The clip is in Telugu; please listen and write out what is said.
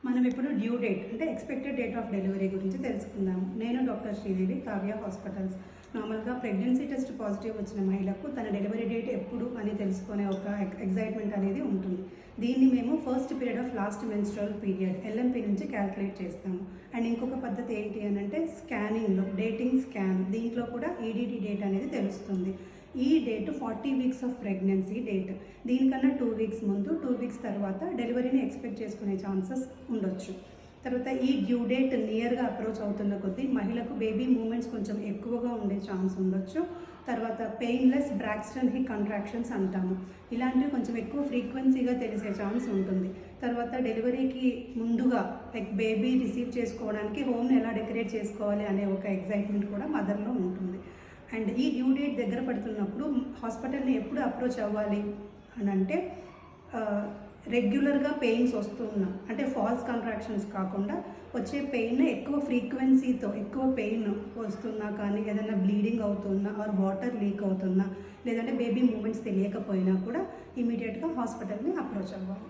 మనం ఇప్పుడు డ్యూ డేట్ అంటే ఎక్స్పెక్టెడ్ డేట్ ఆఫ్ డెలివరీ గురించి తెలుసుకుందాము. నేను డాక్టర్ శ్రీదేవి, కావ్య హాస్పిటల్స్. నార్మల్గా ప్రెగ్నెన్సీ టెస్ట్ పాజిటివ్ వచ్చిన మహిళకు తన డెలివరీ డేట్ ఎప్పుడు అని తెలుసుకునే ఒక ఎగ్జైట్మెంట్ అనేది ఉంటుంది. దీన్ని మేము first period of last menstrual period LMP నుంచి క్యాల్కులేట్ చేస్తాము. అండ్ ఇంకొక పద్ధతి ఏంటి అని అంటే స్కానింగ్లో డేటింగ్ స్కాన్, దీంట్లో కూడా ఈడీటీ డేట్ అనేది తెలుస్తుంది. ఈ date 40 weeks of pregnancy date. దీనికన్నా 2 వీక్స్ ముందు 2 వీక్స్ తర్వాత డెలివరీని ఎక్స్పెక్ట్ చేసుకునే ఛాన్సెస్ ఉండొచ్చు. తర్వాత ఈ డ్యూ డేట్ నియర్గా అప్రోచ్ అవుతున్న కొద్దీ మహిళకు బేబీ మూమెంట్స్ కొంచెం ఎక్కువగా ఉండే ఛాన్స్ ఉండొచ్చు. తర్వాత పెయిన్లెస్ బ్రాక్స్టన్ హిప్ కంట్రాక్షన్స్ అంటాము. ఇలాంటివి కొంచెం ఎక్కువ ఫ్రీక్వెన్సీగా తెలిసే ఛాన్స్ ఉంటుంది. తర్వాత డెలివరీకి ముందుగా బేబీ రిసీవ్ చేసుకోవడానికి హోమ్ని ఎలా డెకరేట్ చేసుకోవాలి అనే ఒక ఎగ్జైట్మెంట్ కూడా మదర్లో ఉంటుంది. అండ్ ఈ డ్యూ డేట్ దగ్గర పడుతున్నప్పుడు హాస్పిటల్ని ఎప్పుడు అప్రోచ్ అవ్వాలి అని అంటే రెగ్యులర్గా పెయిన్స్ వస్తున్నా, అంటే ఫాల్స్ కాంట్రాక్షన్స్ కాకుండా వచ్చే పెయిన్ ఎక్కువ ఫ్రీక్వెన్సీతో ఎక్కువ పెయిన్ వస్తున్నా, కానీ ఏదైనా బ్లీడింగ్ అవుతున్నా ఆర్ వాటర్ లీక్ అవుతున్నా, లేదంటే బేబీ మూమెంట్స్ తెలియకపోయినా కూడా ఇమీడియట్గా హాస్పిటల్ని అప్రోచ్ అవ్వాలి.